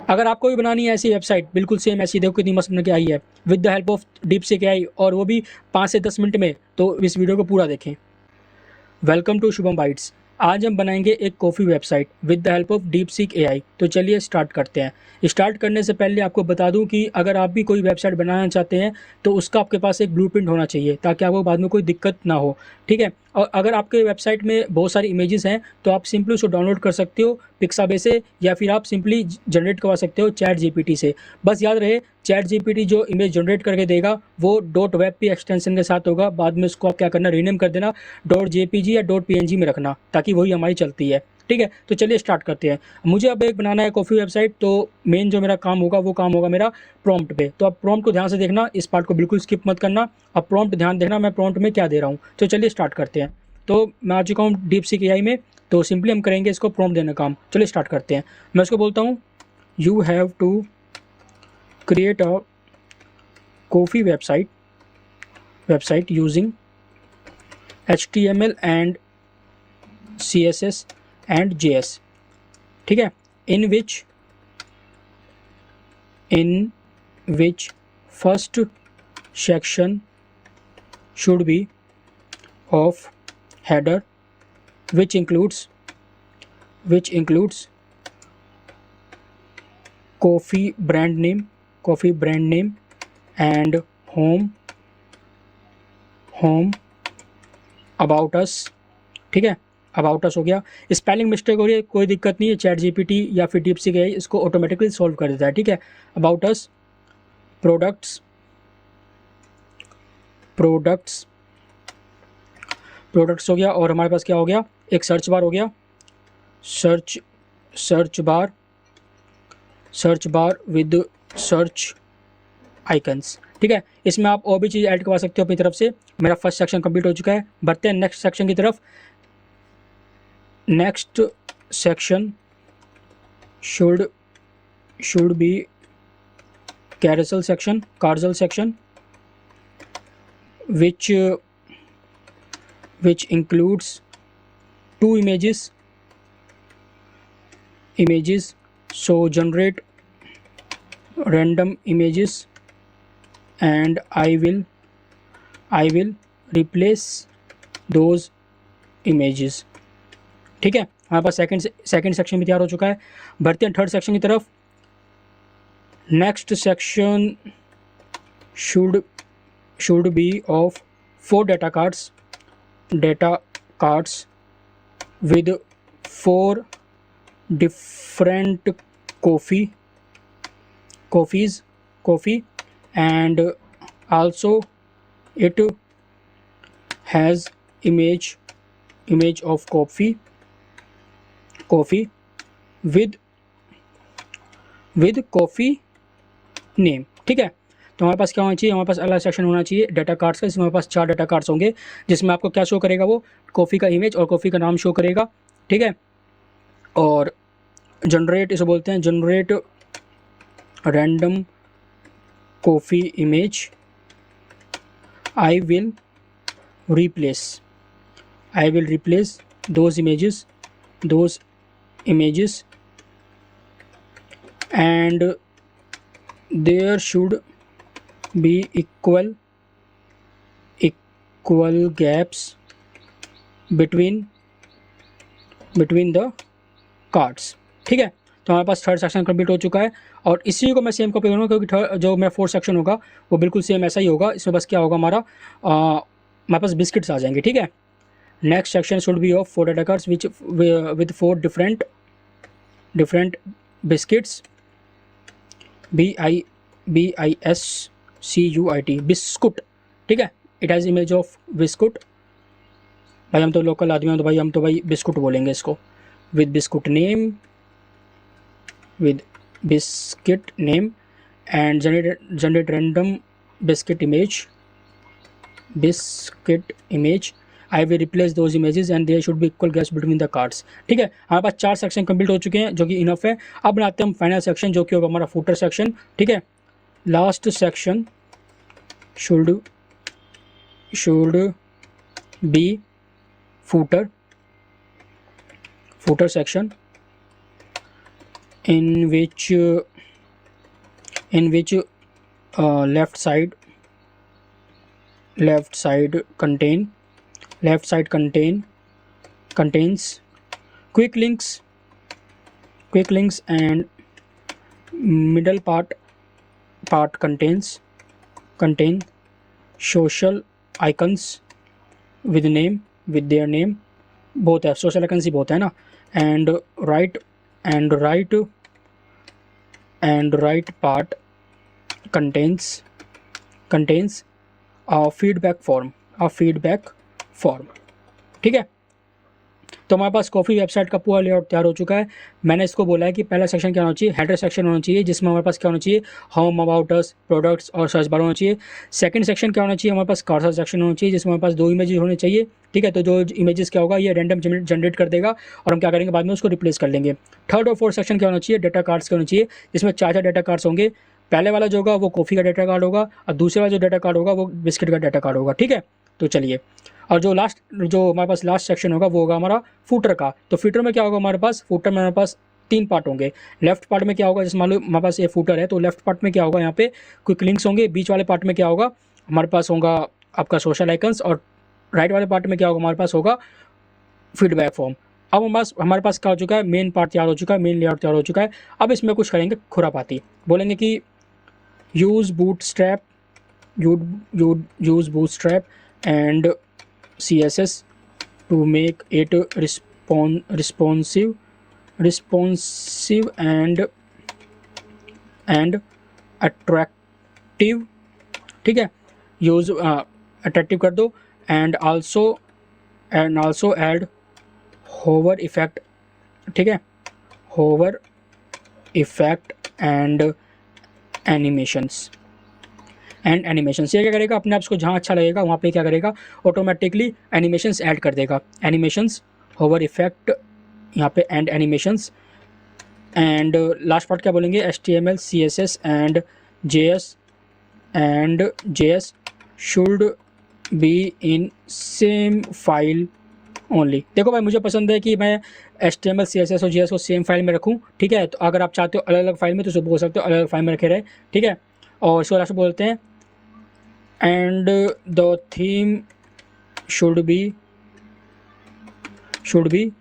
अगर आपको भी बनानी है ऐसी वेबसाइट बिल्कुल सेम ऐसी, देखो कितनी मस्त बन के आई है with the help of DeepSeek AI, और वो भी 5 से 10 मिनट में, तो इस वीडियो को पूरा देखें। Welcome to Shubham Bytes. आज हम बनाएंगे एक coffee website with the help of DeepSeek AI। तो चलिए स्टार्ट करते हैं। स्टार्ट करने से पहले आपको बता दूं कि अगर आप भी कोई वेबसाइट बनाना चाहते हैं तो उसका आपके पास एक ब्लूप्रिंट होना चाहिए ताकि आपको बाद में कोई दिक्कत ना हो, ठीक है। और अगर आपके वेबसाइट में बहुत सारी इमेजेस हैं तो आप सिंपली उसको डाउनलोड कर सकते हो पिक्साबे से, या फिर आप सिंपली जनरेट करवा सकते हो ChatGPT से। बस याद रहे ChatGPT जो इमेज जनरेट करके देगा वो .webp एक्सटेंशन के साथ होगा। बाद में उसको आप क्या करना, रीनेम कर देना .jpg या .png में रखना, ताकि वही हमारी चलती है, ठीक है। तो चलिए स्टार्ट करते हैं। मुझे अब एक बनाना है कॉफ़ी वेबसाइट, तो मेन जो मेरा काम होगा वो काम होगा मेरा प्रॉम्प्ट पे। तो अब प्रॉम्प्ट को ध्यान से देखना, इस पार्ट को बिल्कुल स्किप मत करना। अब प्रॉम्प्ट ध्यान देखना मैं प्रॉम्प्ट में क्या दे रहा हूँ। तो चलिए स्टार्ट करते हैं। तो मैं आ चुका हूँ DeepSeek AI में, तो सिंपली हम करेंगे इसको प्रॉम्प्ट देने का काम। चलिए स्टार्ट करते हैं। मैं उसको बोलता हूँ you have to create a coffee website using HTML and CSS and JS, ठीक है। in which first section should be of header which includes coffee brand name and home about us, ठीक है। अबाउट अस हो गया। Spelling mistake हो रही है, कोई दिक्कत नहीं है, ChatGPT या फिर DeepSeek AI इसको ऑटोमेटिकली सॉल्व कर देता है, ठीक है। अबाउट अस, प्रोडक्ट्स हो गया, और हमारे पास क्या हो गया, एक सर्च बार हो गया, search bar with search icons, ठीक है। इसमें आप और भी चीज़ ऐड करवा सकते हो अपनी तरफ से। मेरा फर्स्ट सेक्शन कंप्लीट हो चुका है, बढ़ते हैं नेक्स्ट सेक्शन की तरफ। Next section should be carousel section which includes 2 images, so generate random images and I will replace those images, ठीक है। हमारे पास सेकंड सेक्शन भी तैयार हो चुका है। बढ़ते हैं थर्ड सेक्शन की तरफ। Next section should be of 4 data cards with 4 different coffee and also it has image of coffee with coffee name, ठीक है। तो हमारे पास क्या होना चाहिए, हमारे पास अलग सेक्शन होना चाहिए डाटा कार्ड्स का, जिसमें हमारे पास 4 डाटा कार्ड्स होंगे, जिसमें आपको क्या शो करेगा, वो कॉफ़ी का इमेज और कॉफ़ी का नाम शो करेगा, ठीक है। और जनरेट, इसे बोलते हैं generate random coffee image. I will replace those images and there should be equal gaps between the cards, ठीक है। तो हमारे पास थर्ड सेक्शन कंप्लीट हो चुका है, और इसी को मैं सेम कॉपी करूँगा क्योंकि जो मेरा फोर्थ सेक्शन होगा वो बिल्कुल सेम ऐसा ही होगा। इसमें बस क्या होगा, हमारे पास बिस्किट्स आ जाएंगे, ठीक है। Next section should be of 4 data cards which with 4 different biscuits, biscuit, ठीक है। It has image of biscuit। भाई हम तो लोकल आदमी हैं, तो भाई हम तो भाई बिस्कुट बोलेंगे इसको। with biscuit name and generate random biscuit image। I will replace those images and there should be equal gaps between the cards, ठीक है। हमारे पास 4 सेक्शन कंप्लीट हो चुके हैं, जो कि इनफ है। अब बनाते हैं हम फाइनल सेक्शन, जो कि होगा हमारा फूटर सेक्शन, ठीक है। Last section should be footer section in which in which left side contains quick links and middle part contain social icons with their name, both है social icons ही बहुत है ना, and right part contains a feedback form, ठीक है। तो हमारे पास coffee website का पूरा लेआउट तैयार हो चुका है। मैंने इसको बोला है कि पहला सेक्शन क्या होना चाहिए, हेडर सेक्शन होना चाहिए, जिसमें हमारे पास क्या होना चाहिए, होम, अबाउट अस, प्रोडक्ट्स और सर्च बार होना चाहिए। सेकंड सेक्शन क्या होना चाहिए, हमारे पास कार्सर सेक्शन होना चाहिए, जिसमें हमारे पास 2 इमेजेस होने चाहिए, ठीक है। तो जो इमेजेस क्या होगा, ये रैंडम जनरेट कर देगा और हम क्या करेंगे, बाद में उसको रिप्लेस कर लेंगे। थर्ड और फोर्थ सेक्शन क्या होना चाहिए, डेटा कार्ड्स के होना चाहिए, जिसमें 4 डेटा कार्ड्स होंगे। पहले वाला जो होगा वो कॉफ़ी का डेटा कार्ड होगा और दूसरा वाला जो डेटा कार्ड होगा वो बिस्किट का डेटा कार्ड होगा, ठीक है। तो चलिए, और जो हमारे पास लास्ट सेक्शन होगा वो होगा हमारा फूटर का। तो फूटर में क्या होगा, हमारे पास फूटर में हमारे पास 3 पार्ट होंगे। लेफ्ट पार्ट में क्या होगा, जैसे मान लो हमारे पास ये फूटर है, तो लेफ्ट पार्ट में क्या होगा, यहाँ पे क्विक लिंक्स होंगे। बीच वाले पार्ट में क्या होगा, हमारे पास होगा आपका सोशल आइकन्स, और राइट वाले पार्ट में क्या होगा, हमारे पास होगा फीडबैक फॉर्म। अब हमारे पास क्या हो चुका है, मेन पार्ट तैयार हो चुका है, मेन लेआउट तैयार हो चुका है। अब इसमें कुछ करेंगे खुरापाती, बोलेंगे कि use bootstrap and CSS to make it responsive and attractive, ठीक है। यूज अट्रैक्टिव कर दो, and also add hover effect, ठीक है, होवर इफेक्ट एंड एनिमेशंस। ये क्या करेगा, अपने आप को जहाँ अच्छा लगेगा वहाँ पे क्या करेगा, ऑटोमेटिकली एनिमेशंस ऐड कर देगा। एनिमेशंस, होवर इफेक्ट यहाँ पे and animations, and last part क्या बोलेंगे, HTML, CSS and JS should be in same file only. देखो भाई, मुझे पसंद है कि मैं HTML, CSS और JS को सेम फाइल में रखूँ, ठीक है। तो अगर आप चाहते हो अलग अलग फाइल में, तो बोल सकते हो अलग अलग फाइल में रखे रहे, ठीक है। और इसको लास्ट में बोलते हैं and the theme should be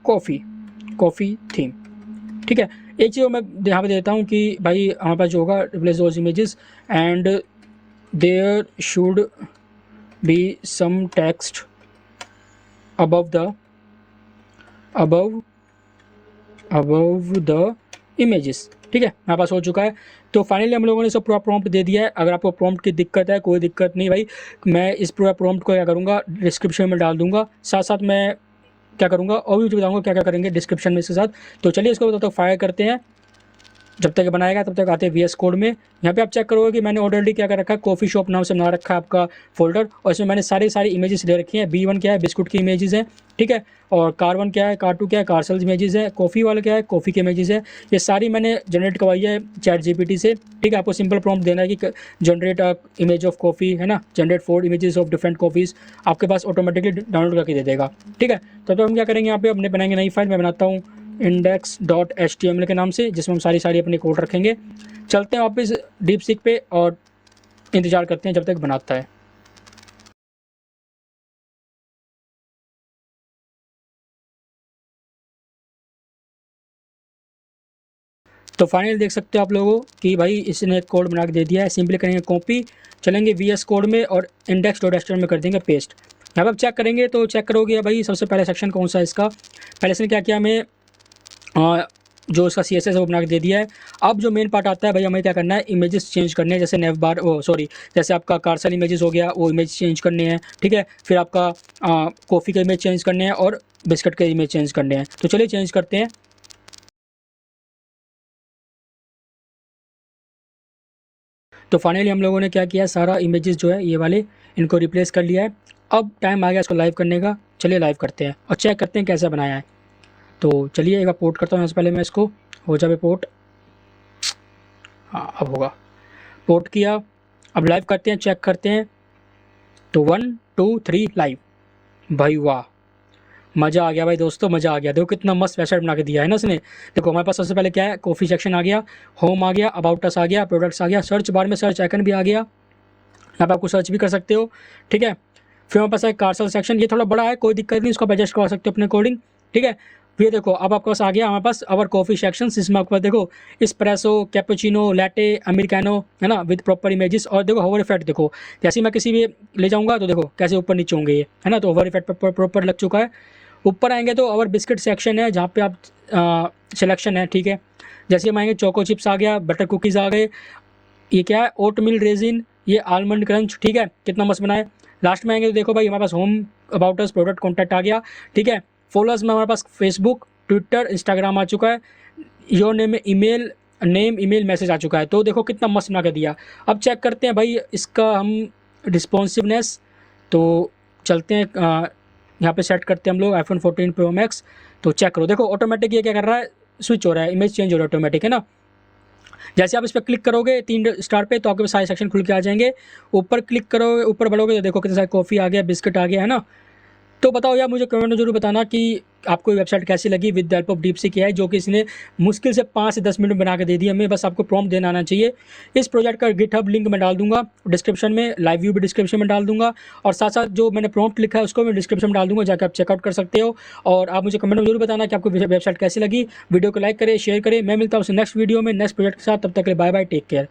coffee theme, ठीक है। एक चीज़ मैं यहाँ पे देता हूँ कि भाई हमारे पास जो होगा, replace those images and there should be some text above the images, ठीक है। हमारे पास हो चुका है। तो फाइनली हम लोगों ने सब पूरा प्रॉम्प्ट दे दिया है। अगर आपको प्रॉम्प्ट की दिक्कत है, कोई दिक्कत नहीं भाई, मैं इस पूरा प्रॉम्प्ट को क्या करूँगा, डिस्क्रिप्शन में डाल दूँगा। साथ साथ मैं क्या करूँगा, और भी बताऊँगा क्या क्या करेंगे डिस्क्रिप्शन में इसके साथ। तो चलिए इसको तब तक फायर करते हैं। जब तक बनाएगा तब तक आते हैं VS कोड में। यहाँ पे आप चेक करोगे कि मैंने ऑलरेडी क्या कर रखा है, कॉफ़ी शॉप नाम से बना रखा है आपका फोल्डर, और इसमें मैंने सारी इमेजेस ले रखी हैं। B1 क्या है, बिस्कुट की इमेजेस हैं, ठीक है। और कार1 क्या है, कार2 क्या है, कार्सल इमेजेस है। कॉफ़ी वाला क्या है, कॉफ़ी के इमेजेस है। ये सारी मैंने जनरेट करवाई है ChatGPT से, ठीक है। आपको सिंपल प्रॉम्प्ट देना है कि जनरेट इमेज ऑफ कॉफ़ी, है ना, generate 4 images of different coffees, आपके पास ऑटोमेटिकली डाउनलोड करके दे देगा, ठीक है। तो हम क्या करेंगे, यहाँ पे अपने बनाएंगे नई फाइल। मैं बनाता हूँ index.html के नाम से, जिसमें हम सारी अपने कोड रखेंगे। चलते हैं वापस डीप सीक पे और इंतज़ार करते हैं जब तक बनाता है। तो फाइनली देख सकते हो आप लोगों कि भाई इसने कोड बना के दे दिया है। सिंपली करेंगे कॉपी, चलेंगे VS कोड में और index.html में कर देंगे पेस्ट। यहाँ पर आप चेक करेंगे तो चेक करोगे भाई सबसे पहले सेक्शन कौन सा है इसका। पहले से क्या किया, मैं जो उसका CSS है वो बना के दे दिया है। अब जो मेन पार्ट आता है भाई, हमें क्या करना है, इमेजेस चेंज करने हैं। जैसे नेव बार, जैसे आपका कार्सल इमेजेस हो गया, वो इमेज चेंज करने हैं, ठीक है। फिर आपका कॉफ़ी के इमेज चेंज करने हैं और बिस्किट के इमेज चेंज करने हैं। तो चलिए चेंज करते हैं। तो फाइनली हम लोगों ने क्या किया, सारा इमेजेस जो है ये वाले, इनको रिप्लेस कर लिया है। अब टाइम आ गया इसको लाइव करने का। चलिए लाइव करते हैं और चेक करते हैं कैसे बनाया है। तो चलिए एक बार पोर्ट करता हूँ। सबसे पहले मैं इसको, हो जाए पोर्ट, हाँ अब होगा, पोर्ट किया। अब लाइव करते हैं, चेक करते हैं। तो 1 2 3 लाइव। भाई वाह, मज़ा आ गया भाई दोस्तों, मज़ा आ गया। देखो कितना मस्त वेबसाइट बना के दिया है ना इसने। देखो हमारे पास सबसे पहले क्या है, कॉफ़ी सेक्शन आ गया, होम आ गया, अबाउट अस आ गया, प्रोडक्ट्स आ गया, सर्च बार में सर्च आइकन भी आ गया, यहाँ पे आपको सर्च भी कर सकते हो, ठीक है। फिर हमारे पास है कार्सल सेक्शन, ये थोड़ा बड़ा है, कोई दिक्कत नहीं, इसको आप एडजस्ट करवा सकते हो अपने अकॉर्डिंग, ठीक है। फिर देखो अब आपके पास आ गया हमारे पास अवर कॉफ़ी सेक्शन, इसमें आपके पास देखो इस्प्रेसो, कैपुचिनो, लैटे, अमेरिकानो, है ना, विद प्रॉपर इमेजेस। और देखो होवर इफेक्ट देखो, जैसे मैं किसी भी ले जाऊँगा तो देखो कैसे ऊपर नीचे होंगे ये, है ना। तो होवर इफेक्ट प्रॉपर लग चुका है। ऊपर आएंगे तो अवर बिस्किट सेक्शन है, जहाँ पे आप सिलेक्शन है, ठीक है। जैसे हम आएंगे चोको चिप्स आ गया, बटर कुकीज़ आ गए, ये क्या है ओट मिल रेजिन, ये आलमंड क्रंच, ठीक है, कितना मस्त बना है। लास्ट में आएंगे तो देखो भाई हमारे पास home, about us, product contact आ गया, ठीक है। फॉलोअर्स में हमारे पास फेसबुक, ट्विटर, इंस्टाग्राम आ चुका है, योर नेम में ईमेल, ईमेल मैसेज आ चुका है। तो देखो कितना मस्त बना के दिया। अब चेक करते हैं भाई इसका हम रिस्पॉन्सिवनेस, तो चलते हैं यहाँ पे सेट करते हैं हम लोग आईफोन 14 प्रो मैक्स। तो चेक करो, देखो ऑटोमेटिक ये क्या कर रहा है, स्विच हो रहा है, इमेज चेंज हो रहा है ऑटोमेटिक, है ना। जैसे आप इस पर क्लिक करोगे 3 स्टार पे तो आपके पास सारे सेक्शन खुल के आ जाएंगे। ऊपर क्लिक करोगे, ऊपर बढ़ोगे तो देखो कितने सारे कॉफ़ी आ गया, बिस्किट आ गया, है ना। तो बताओ यार, मुझे कमेंट में जरूर बताना कि आपको ये वेबसाइट कैसी लगी with the help of DeepSeek AI, जो कि इसने मुश्किल से 5 से 10 मिनट में बना के दे दी हमें। बस आपको प्रॉम्प्ट देना आना चाहिए। इस प्रोजेक्ट का गिटहब लिंक मैं डाल दूंगा डिस्क्रिप्शन में, लाइव व्यू भी डिस्क्रिप्शन में डाल दूंगा, और साथ साथ जो मैंने प्रॉम्प्ट लिखा है उसको मैं डिस्क्रिप्शन में डाल दूंगा, जाकर आप चेकआउट कर सकते हो। और आप मुझे कमेंट में जरूर बताना कि आपको वेबसाइट कैसी लगी। वीडियो को लाइक करें, शेयर करें। मैं मिलता हूँ नेक्स्ट वीडियो में नेक्स्ट प्रोजेक्ट के साथ, तब तक के लिए बाय बाय, टेक केयर।